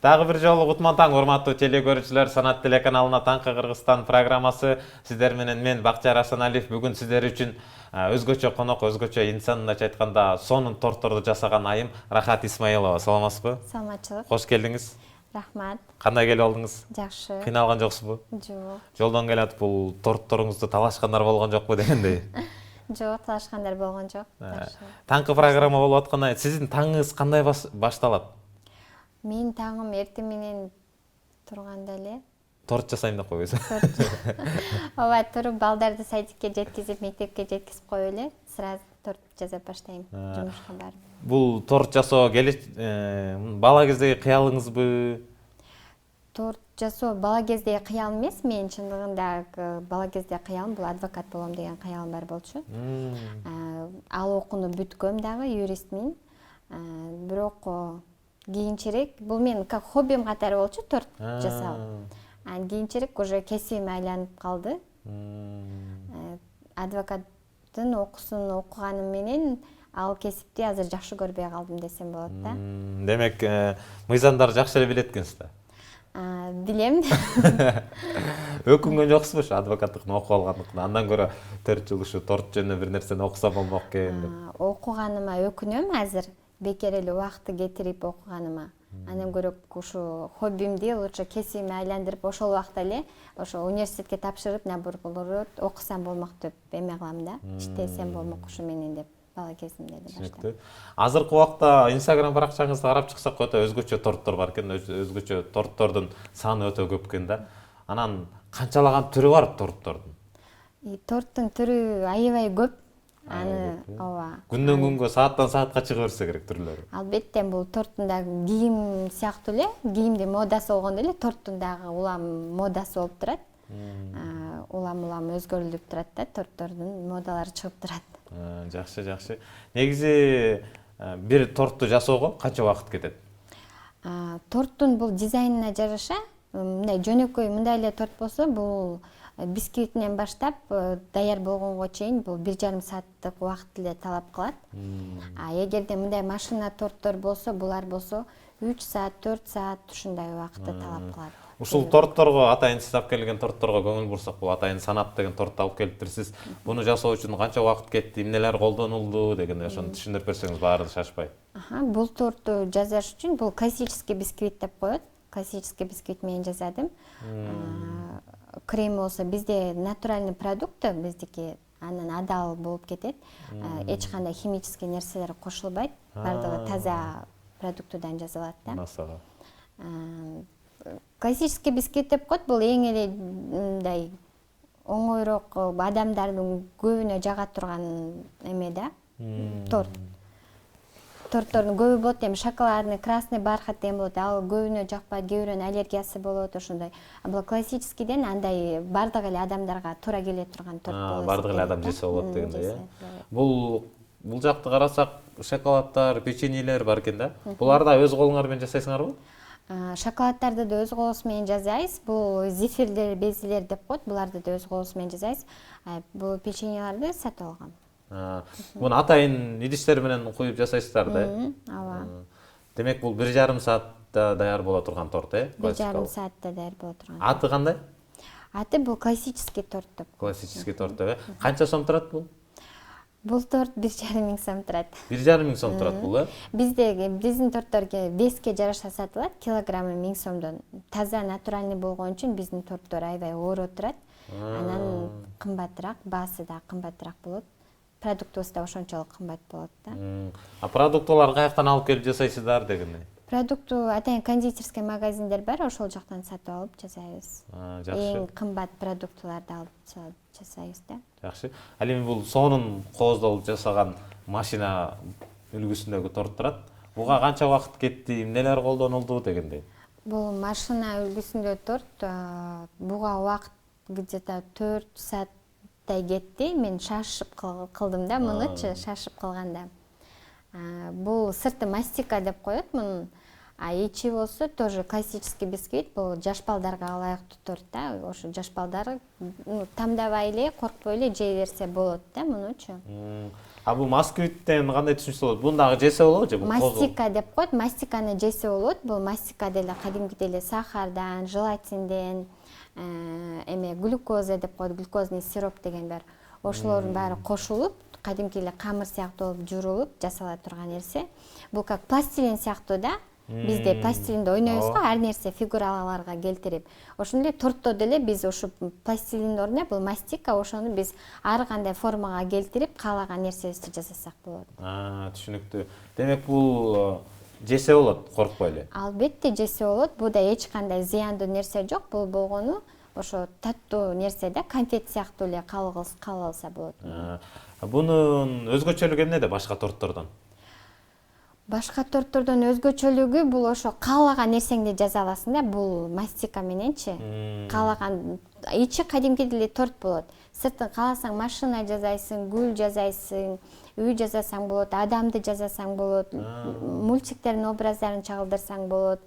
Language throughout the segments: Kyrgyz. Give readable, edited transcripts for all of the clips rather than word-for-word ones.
Дагы бир жолу кутман таң, урматтуу теле көрүүчүлөр, Санат телеканалына Таңкы Кыргызстан программасы. Сиздер менен мен Бакчар Асаналиев. Бүгүн сиздер үчүн өзгөчө конок, өзгөчө инсанындача айтканда сонун торторду жасаган айым Рахат Исмаилова. Саламатсызбы? Саламатчылык. Кош келдиңиз. Рахмат. Кандай келип алдыңыз? Жакшы. Кыйналган жоксузбу? Жок. Жолдон келатып бул торторуңузду талашкандар болгон жокпу дегендей. Жок, талашкандар болгон жок. Таңкы программа болуп атканда сиздин таңыңыз кандай башталат? Менин таңым эртең менен турганда эле Торт жасайм деп койбойсуз. ооба, туруп балдарды садикке жеткизип, мектепке жеткизип коюп эле сразу торт жасап баштайм жумушка барып. Бул торт жасоо бала кездеги кыялыңызбы? Торт жасоо бала кездеги кыялым эмес, мен чындыгында бала кезде кыялым бул адвокат болом деген кыялым бар болчу. Ал окууну бүткөм дагы, юристмин. Бирок кийинчерээк бул менин как хоббим катары болчу торт жасоо. Кийинчерээк уже кесибиме айланып калды. Адвокаттын окуусун окуганым менен ал кесипти азыр жакшы көрбөй калдым десем болот да. Демек, мыйзамдарды жакшы эле билет экенсиз да? Билем. Өкүнгөн жоксузбу ушу адвокаттыкты окуп алгандыктан? Андан көрө 4 жыл ушу торт жөнүндө бир нерсени окусам болмок экен деп. Окуганыма өкүнөм азыр. Бекер эле убакытты кетирип окуганыма. Андан көрө ушу хоббимди лучше кесибиме айландырып, ошол убакта эле ошо университетке тапшырып, наоборот окусам болмок деп эме кылам да. Иштесем болмок ушу менен деп бала кезимде эле баштап. Азыркы убакта Instagram баракчаңызды карап чыксак, өтө өзгөчө торттор бар экен, өзгөчө торттордун саны өтө көп экен да. Анан канчалаган түрү бар торттордун? Торттун түрү аябай көп. Аны ооба. Күндөн күнгө, сааттан саатка чыга берсе керек түрлөрү. Албетте бул торттун дагы кийим сыяктуу эле, кийимдин модасы болгондой эле торттун дагы улам модасы болуп турат. Улам өзгөрүлүп турат да, торттордун модалары чыгып турат. Жакшы, жакшы. Негизи бир тортту жасоого канча убакыт кетет? Торттун бул дизайнына жараша, мындай жөнөкөй мындай эле торт болсо, бул бисквитинен баштап даяр болгонго чейин бул 1,5 сааттык убакыт эле талап кылат. Эгерде мындай машина торттор болсо, булар болсо 3 саат, 4 саат ушундай убакытты талап кылат. Ушул тортторго, атайын сиз алып келген тортторго көңүл бурсак, бул атайын Санат деген тортты алып келиптирсиз. Буну жасоо үчүн канча убакыт кетти, эмнелер колдонулду дегенде ошону түшүндүрүп берсеңиз баары шашпай. Бул торту жасаш үчүн бул классический бисквит деп коет. Классический бисквит менен жасадым. Крем болсо бизде натуральный продукт, биздики анан адал болуп кетет. Эч кандай химический нерселер кошулбайт. Бардыгы таза продуктудан жасалат да. Масага. Классический бисквит деп коет, бул эң эле мындай оңойрок адамдардын көбүнө жага турган эме да. Торт. Торттордун көбү болот, эми шоколадный, красный бархат деген болот. Ал көбүнө жакпайт, кээ бирөөнүн аллергиясы болот, ошондой. Бул классическийден андай бардык эле адамдарга туура келе турган торт болот. Бардык эле адам жесе болот дегендей, Бул жакты карасак, шоколаддар, печеньелер бар экен да. Буларды да өз колуңар менен жасайсыңарбы? Шоколаддарды да өз колубуз менен жасайбыз. Бул зефирлер, безилер деп коет. Буларды да өз колубуз менен жасайбыз. Бул печеньелерди сатып алгам. Буну атайын идиштер менен куюп жасайсыздар да? Ооба. Демек бул 1,5 саатта даяр боло турган торт, 1,5 саатта даяр боло турган. Аты кандай? Аты бул классический торт деп. Классический торт деп. Канча сом турат бул? Бул торт 1,5 сом турат. 1,5 сом турат бул, Биздин торттор веске жараша сатылат, килограммы 1000 сомдон. Таза натуральный болгон үчүн биздин торттор аябай оор турат. Анан кымбатыраак, баасы да кымбатыраак болот. Продуктубуз да ошончолук кымбат болот да. Продуктууларды каяктан алып келип жасайсыздар дегендей? Продукту атайын кондитерский магазиндер бар, ошол жактан сатып алып жасайбыз. Жакшы. Эң кымбат продуктуларды алып жасайбыз да. Жакшы. Ал эми бул сонун кооздолуп жасаган машина үлгүсүндөгү торт турат. Буга канча убакыт кетти, эмнелер колдонулду дегендей? Бул машина үлгүсүндө торт, буга убакыт где-то 4 сааттай кетти. Мен шашып кылдым да, мунучу шашып кылганда. Бул сырты мастика деп коет мунун. А ичи болсо тоже классический бисквит, бул жаш балдарга ылайыктуу торт да. Ошо жаш балдар тандабай эле, коркпой эле жей берсе болот да мунучу. А бул масквиттен кандай түшүнсө болот? Буну дагы жесе болобу же? Мастика деп коет. Мастиканы жесе болот. Бул мастика деле кадимки деле сахардан, желатинден, глюкоза деп коет, глюкозный сироп деген бар. Ошолордун баары кошулуп, кадимки эле камыр сыяктуу болуп журулуп жасала турган нерсе. Бул как пластилин сыяктуу да. Бизде пластилинде ойнойбуз го, ар нерсе фигураларга келтирип. Ошондой эле тортто деле биз ушу пластилиндин ордуна бул мастика, ошону биз ар кандай формага келтирип, каалаган нерсебизди жасасак болот. Түшүнүктүү. Демек бул жесе болот, коркпой эле. Албетте жесе болот. Буда эч кандай зыяндуу нерсе жок. Бул болгону ошо таттуу нерсе да, конфет сыяктуу эле каалалса болот. Бунун өзгөчөлүгү эмнеде башка торттордон? Башка торттордон өзгөчөлүгү бул ошо каалаган нерсеңди жаза аласың да, бул мастика мененчи. Каалаган ичи кадимки деле торт болот. Сыртын кааласаң машина жасайсың, гүл жасайсың, үй жасасаң болот, адамды жасасаң болот, мультиктердин образдарын чагылдырсаң болот,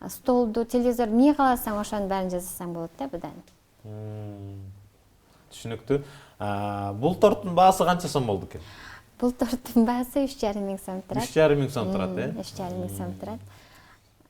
столду, телевизор эмне кааласаң ошонун баарын жасасаң болот да будан. Түшүнүктүү. Бул торттун баасы канча сом болду экен? Бул торттун баасы 3,5 сом турат. 3,5 сом турат, 3,5 сом турат.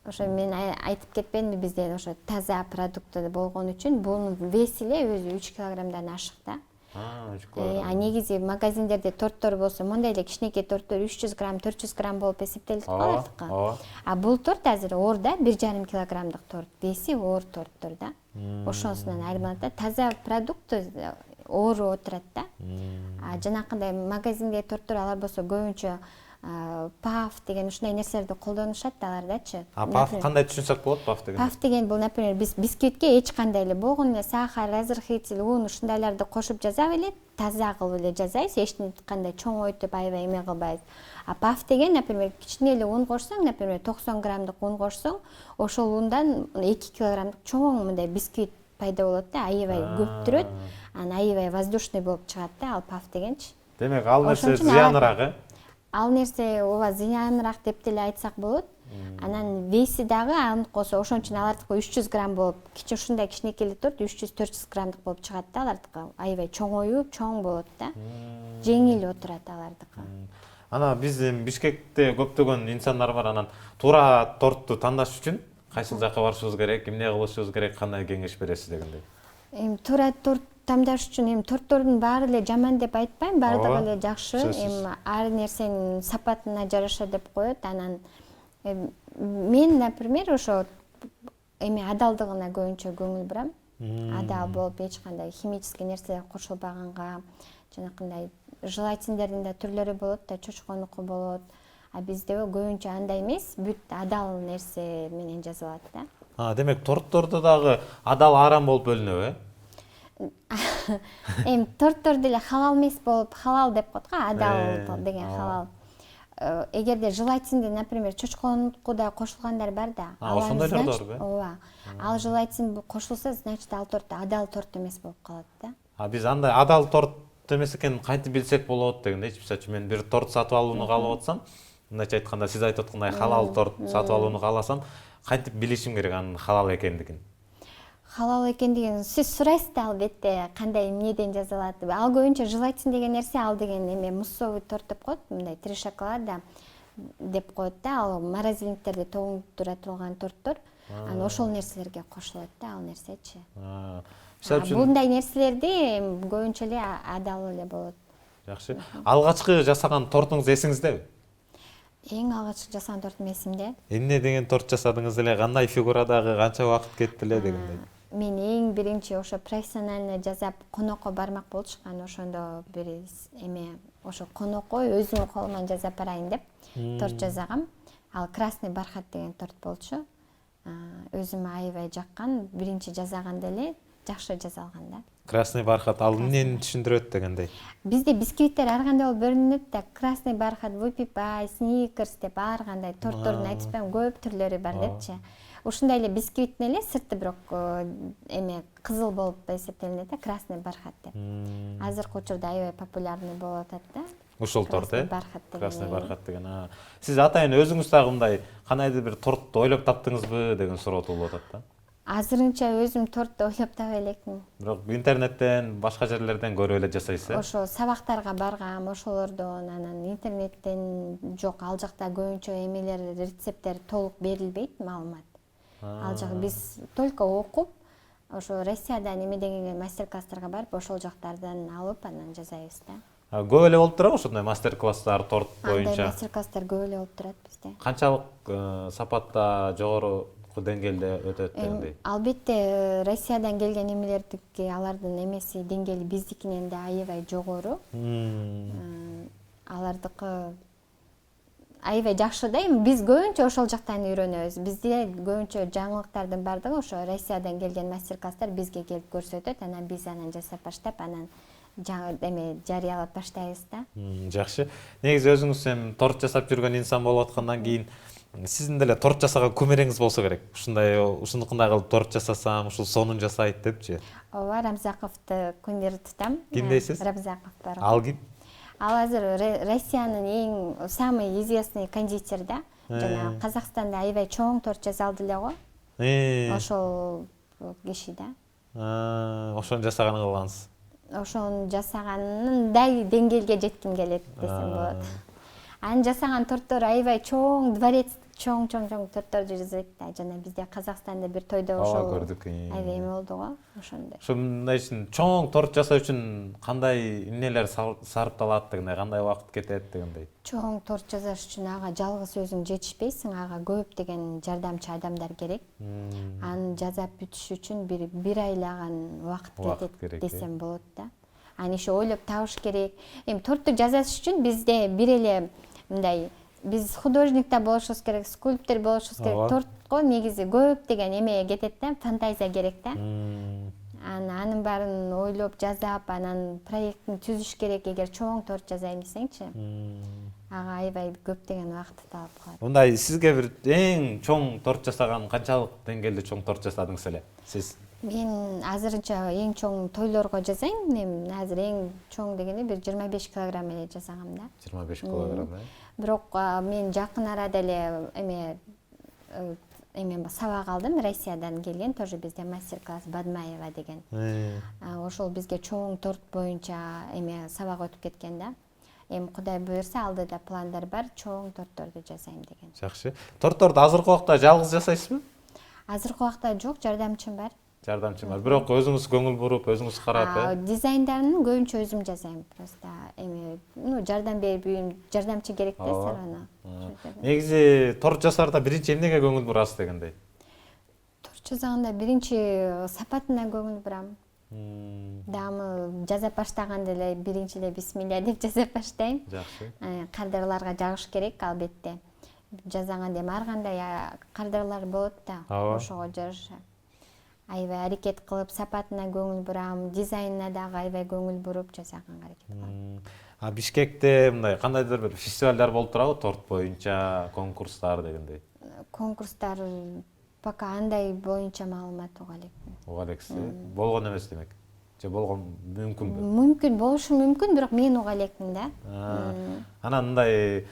Ошо мен айтып кетпедимби, бизде ошо таза продукты болгон үчүн бунун веси эле өзү 3 килограммдан ашык да. 3 килограмм. Негизи магазиндерде торттор болсо мондай эле кичинекей торттор 300 грамм, 400 грамм болуп эсептелип калат го. А бул торт азыр оор да, 1,5 килограммдык торт. Веси оор торттор да. Ошонусунан айырмаланат да. Таза продукт оор отурат да. Жанакындай магазиндеги торттор алар болсо көбүнчө паф деген ушундай нерселерди колдонушат да алардачы. Паф кандай түшүнсөк болот, паф деген? Паф деген бул, например, биз бисквитке эч кандай эле болгон эле сахар, разрыхлитель, ун ушундайларды кошуп жасап эле, таза кылып эле жасайбыз, эч кандай чоңойтуп, аябай эме кылбайбыз. А паф деген, например, кичине эле ун кошсоң, например, 90 граммдык ун кошсоң, ошол ундан 2 килограммдык чоң мындай бисквит пайда болот да, аябай көп турат, анан аябай воздушный болуп чыгат да, ал паф дегенчи. Демек, ал нерсе зыянырак, Ал нерсе ооба зыянырак деп деле айтсак болот. Анан веси дагы аны косо ошон үчүн алардыкы 300 грамм болуп, ушундай кичинекей эле торт 300-400 граммдык болуп чыгат да алардыкы. Аябай чоңоюп, чоң болот да. Жеңил отурат алардыкы. Ана биздин Бишкекте көптөгөн инсандар бар, анан туура тортту тандаш үчүн кайсыл жакка барышыбыз керек, эмне кылышыбыз керек, кандай кеңеш бересиз дегендей? Туура торт тамдаш үчүн торттордун баары эле жаман деп айтпайм, баардыгы эле жакшы. Ар нерсенин сапатына жараша деп коет. Анан мен, например, ошо адалдыгына көбүнчө көңүл бурам. Адал болуп, эч кандай химический нерселер кошулбаганга, жанакындай желатиндердин да түрлөрү болот да, чочконуку болот. А бизде көбүнчө андай эмес, бүт адал нерсе менен жасалат да. Демек, торттордо дагы адал арам болуп бөлүнөбү, Торттор деле халал эмес болуп, халал деп коет го, адал деген халал. Эгерде желатинди, например, чочконукуда кошулгандар бар да. Ошондойлор барбы? Ооба. Ал желатин кошулса, значит, ал торт адал торт эмес болуп калат да. Биз андай адал торт эмес экенин кантип билсек болот дегендейчи. Мисалы үчүн мен бир торт сатып алууну каалап атсам, мындайча айтканда, сиз айтып аткандай халал торт сатып алууну кааласам, кантип билишим керек анын халал экендигин? Халал экендигин сиз сурайсыз да, албетте, кандай эмнеден жасалат. Ал көбүнчө желатин деген нерсе, ал деген эме муссовый торт деп коет, мындай 3 шоколада деп коет да, ал морозильниктерде тоңуп турган торттор. Анан ошол нерселерге кошулат да, ал нерсечи. Мындай нерселерди көбүнчө эле адал эле болот. Жакшы. Алгачкы жасаган тортуңуз эсиңиздеби? Эң алгачкы жасаган тортум эсимде. Эмне деген торт жасадыңыз эле, кандай фигурадагы, канча убакыт кетти эле дегендей? Мен эң биринчи ошо профессионально жасап конокко бармак болчукан, ошондо бир эме ошо конокко өзүмдүн колуман жасап барайын деп торт жасагам. Ал красный бархат деген торт болчу. Өзүмө аябай жаккан, биринчи жасаганда эле жакшы жасалган да. Красный бархат ал эмнени түшүндүрөт дегендей? Бизде бисквиттер ар кандай болуп бөлүнөт да, красный бархат, вупипай, сникерс деп ар кандай торттордун айтпайм, көп түрлөрү бар депчи. Ушундай эле бисквиттин эле сырты бирок эме кызыл болуп эсептелинет да, красный бархат деп. Азыркы учурда аябай популярный болуп атат да. Ушул торт, Красный бархат деген. Красный бархат деген. Сиз атайын өзүңүз дагы мындай кандайдыр бир торт ойлоп таптыңызбы деген суроо туулуп атат да. Азырынча өзүм тортты ойлоп таба элекмин. Бирок интернеттен, башка жерлерден көрүп эле жасайсыз. Ошо сабактарга баргам, ошолордон, анан интернеттен жок, ал жакта көбүнчө эмелер, рецепттер толук берилбейт, маалымат. Ал жак биз только окуп, ошо Россиядан эме деген мастер-класстарга барып, ошол жактардан алып, анан жасайбыз да. Көп эле болуп турабы ошондой мастер-класстар торт боюнча? Андай мастер-класстар көп эле болуп турат бизде. Канчалык сапатта, жогору деңгээлде өтөт дегендей? Албетте Россиядан келген эмелердики, алардын эмеси деңгээли биздикинен да аябай жогору. Алардыкы аябай жакшы да. Эми биз көбүнчө ошол жактан үйрөнөбүз. Бизде көбүнчө жаңылыктардын бардыгы ошо Россиядан келген мастер-класстар бизге келип көрсөтөт, анан биз анан жасап баштап, анан эме жарыялап баштайбыз да. Жакшы. Негизи өзүңүз эми торт жасап жүргөн инсан болуп аткандан кийин сиздин деле торт жасаган күмөреңиз болсо керек. Ушундукундай кылып торт жасасам, ушул сонун жасайт депчи. Ооба, Рамзаковду кумир тутам. Ким дейсиз? Рамзаков бар. Ал ким? Ал азыр Россиянын эң самый известный кондитер да. Жана Казакстанда аябай чоң торт жасалды эле го. Ошол киши да. Ошону жасаганын кылгансыз. Ошону жасаганындай деңгээлге жетким келет десем болот. Анын жасаган торттор аябай чоң, дворец чоң тортторду жасайт да. Жана бизде Казакстанда бир тойдо ошол көрдүк. аябай эме болду го, ошондой. Ошондой үчүн чоң торт жасоо үчүн кандай эмнелер сарпталат дегендей, кандай убакыт кетет дегендей. Чоң торт жасаш үчүн ага жалгыз өзүң жетишпейсиң, ага көптөгөн жардамчы адамдар керек. Аны жасап бүтүш үчүн бир айлаган убакыт кетет десем болот да. Аны иши ойлоп табыш керек. Эми торту жасаш үчүн бизде бир эле мындай, биз художник да болушубуз керек, скульптор болушубуз керек. Тортко негизи көптөгөн эме кетет да, фантазия керек да. Анын баарын ойлоп жасап, анан проекттин түзүш керек. Эгер чоң торт жасайм десеңчи, ага аябай көптөгөн убакытты талап кылат. Мындай сизге бир эң чоң торт жасаган канчалык деңгээлде чоң торт жасадыңыз эле сиз? Мен азырынча эң чоң тойлорго жасайм. Мен азыр эң чоң дегенде бир 25 килограмм эле жасагам да. 25 килограмм, Бирок мен жакын арада эле эме сабак алдым, Россиядан келген, тоже бизде мастер-класс Бадмаева деген. Ошол бизге чоң торт боюнча эме сабак өтүп кеткен да. Эми Кудай буйрса, алдыда пландар бар, чоң тортторду жасайм деген. Жакшы. Тортторду азыркы убакта жалгыз жасайсызбы? Азыркы убакта жок, жардамчым бар. Жардамчы бар. Бирок өзүңүз көңүл буруп, өзүңүз карап, дизайндарын көбүнчө өзүм жасайм. Просто эми, жардам берип, жардамчы керек да сарана. Негизи торт жасаарда биринчи эмнеге көңүл бурасыз дегендей? Торт жасаганда биринчи сапатына көңүл бурам. Дагы жасап баштаганда эле биринчи эле бисмилля деп жасап баштайм. Жакшы. Кардарларга жагыш керек, албетте. Жасаганда эми ар кандай кардарлар болот да, ошого жараша. Аябай аракет кылып, сапатына көңүл бурам, дизайнына дагы аябай көңүл буруп жасаганга аракет кылам. Бишкекте мындай кандайдыр бир фестивалдар болуп турабы торт боюнча, конкурстар дегендей? Конкурстар пока андай боюнча маалымат уга элекмин. Уга элексиз? Болгон эмес демек. Же болгон мүмкүнбү? Мүмкүн, болушу мүмкүн, бирок мен уга элекмин да. Анан мындай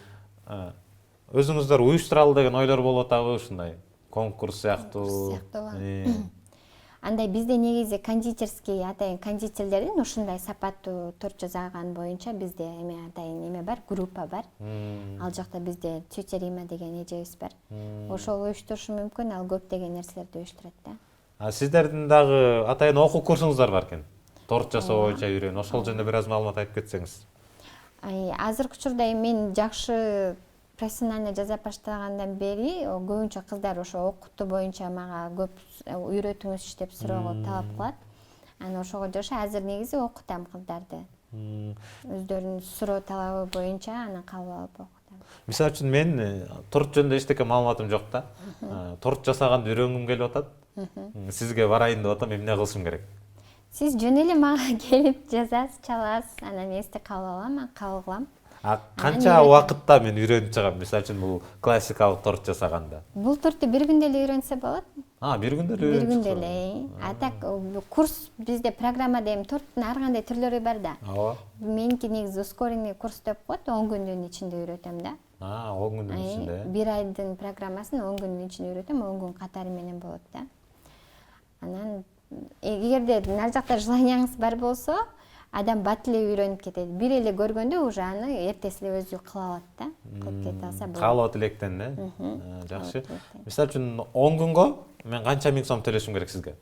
өзүңүздөр уюштуралы деген ойлор болуп атабы ушундай? Конкурс сыяктуу. Андай бизде негизи кондитерский, атайын кондитерлердин ушундай сапаттуу торт жасаган боюнча бизде эме атайын эме бар, группа бар. Ал жакта бизде тетя Рима деген эжебиз бар. Ошол уюштурушу мүмкүн, ал көптөгөн нерселерди уюштурат да. Сиздердин дагы атайын окуу курсуңуздар бар экен. Торт жасоо боюнча үйрөн. Ошол жөнүндө бир аз маалымат айтып кетсеңиз. Азыркы учурда мен жакшы профессионально жасап баштагандан бери көбүнчө кыздар ошо окутуу боюнча мага көп үйрөтүңүзчү деп суроого талап кылат. Анан ошого жараша азыр негизи окутам кыздарды. Өздөрүнүн суроо талабы боюнча анан кабыл алып окутам. Мисалы үчүн мен торт жөнүндө эчтеке маалыматым жок да. Торт жасаганды үйрөнгүм келип атат. Сизге барайын деп атам, эмне кылышым керек? Сиз жөн эле мага келип жазасыз, чаласыз, анан мен сизди кабыл алам, мен кабыл кылам. Канча убакытта мен үйрөнүп чыгам, мисалы үчүн бул классикалык торт жасаганда? Бул торту бир күндө эле үйрөнсө болот. Бир күндө эле бир үйрөнүп күндө чыкты. эле. А так курс бизде программада эми торттун ар кандай түрлөрү бар да. Ооба. Меники негизи ускоренный курс деп коет, 10 күндүн ичинде үйрөтөм да. 10 күндүн ичинде. Бир айдын программасын 10 күндүн ичинде үйрөтөм, 10 күн катары менен болот да. Анан эгерде нар жакта желанияңыз бар болсо, адам бат эле үйрөнүп кетет. Бир эле көргөндө уже аны эртеси эле өзү кыла алат да. Кылып кете алса болот. Каалоо тилектен да. Жакшы. Мисалы үчүн 10 күнгө мен канча миң сом төлөшүм керек сизге?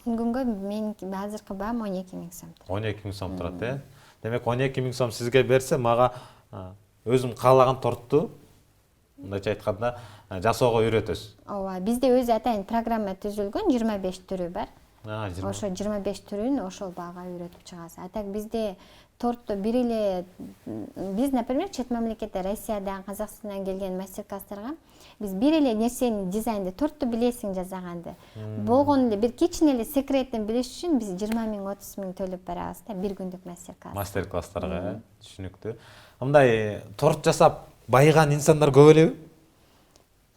10 күнгө меники азыркы баам 12 000 сом. 12 000 сом турат, Демек 12 000 сом сизге берсе, мага өзүм каалаган тортту, мындайча айтканда, жасоого үйрөтөсүз. Ооба, бизде өзү атайын программа түзүлгөн, 25 түрү бар. Ошо 25 түрүн ошол баага үйрөтүп чыгасыз. А так бизде тортту бир эле биз, например, чет мамлекетте, Россиядан, Казакстандан келген мастер-класстарга биз бир эле нерсени дизайнды, тортту билесиң жасаганды. Болгону эле бир кичине эле секретин билиш үчүн биз 20 000, 30 000 төлөп барабыз да, бир күндүк мастер-класс. Мастер-класстарга, түшүнүктүү. Мындай торт жасап байыган инсандар көп элеби?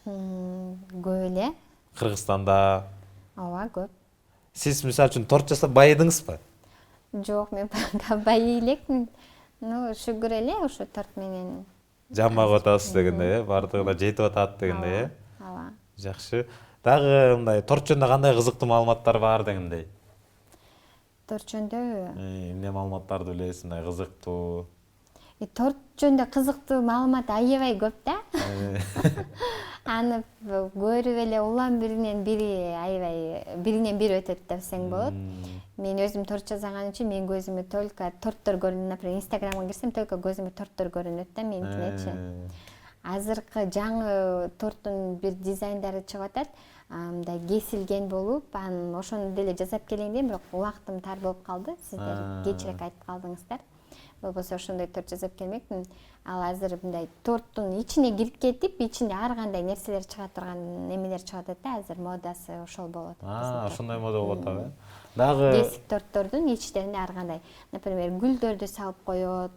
Көп эле. Кыргызстанда. Ооба, көп. Сиз мисалы үчүн торт жасап байыдыңызбы? Жок, мен бай элекмин. Шүгүр эле ушу торт менен Жамап атасыз дегендей, бардыгы да жетип атат дегендей, Ооба. Жакшы. Дагы мындай торт жөнүндө кандай кызыктуу маалыматтар бар дегендей? Торт жөнүндө Эмне маалыматтарды билесиз, мындай кызыктуу? торт жөнүндө кызыктуу маалымат аябай көп да. Аны көрүп эле улам биринен бири өтөт десең болот. Мен өзүм торт жасаган үчүн мен көзүмө только торттор көрүнөт. Например, Инстаграмга кирсем, только көзүмө торттор көрүнөт да меникинечи. Азыркы жаңы торттун бир дизайндары чыгып атат. Мындай кесилген болуп, анан ошону деле жасап келейин дейм, бирок убактым тар болуп калды. Сиздер кечирээк айтып калдыңыздар. Болбосо ошондой торт жасап келмекмин. Ал азыр мындай торттун ичине кирип кетип, ичинде ар кандай нерселер чыга турган немелер чыгып атат да, азыр модасы ошол болуп атат. Ошондой мода болуп атабы? Дагы Кесик торттордун ичтеринде ар кандай, например, гүлдөрдү салып коет,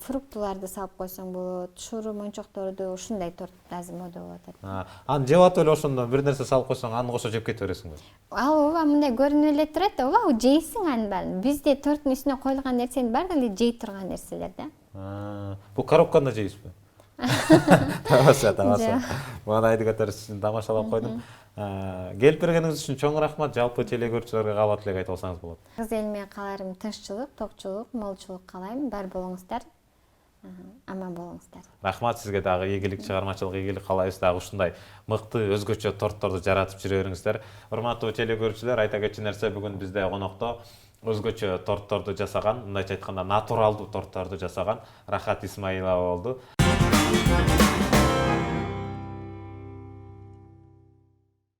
фруктуларды салып койсоң болот, шуру мончокторду, ушундай торт азыр мода болуп атат. Аны жеп атып эле ошондо бир нерсе салып койсоң, аны кошо жеп кете бересиңби? Ооба, мындай көрүнүп эле турат, ооба, жейсиң анын баарын. Бизде торттун үстүнө коюлган нерсенин баары эле жей турган нерселер да. Бул коробканы жейсизби? Тамаша. Мага айтып кетерсиз үчүн тамашалап койдум. Келип бергениңиз үчүн чоң рахмат. Жалпы телекөрүүчүлөргө каалоо тилек айтып алсаңыз болот. Кыргыз элиме кааларым тынччылык, токчулук, молчулук каалайм. Бар болуңуздар. Аман болуңуздар. Рахмат сизге, дагы ийгилик, чыгармачылык ийгилик каалайбыз. Дагы ушундай мыкты өзгөчө тортторду жаратып жүрө бериңиздер. Урматтуу телекөрүүчүлөр, айта кетчү нерсе, бүгүн бизде конокто өзгөчө тортторду жасаган, мындайча айтканда натуралдуу тортторду жасаган Рахат Исмаилова болду.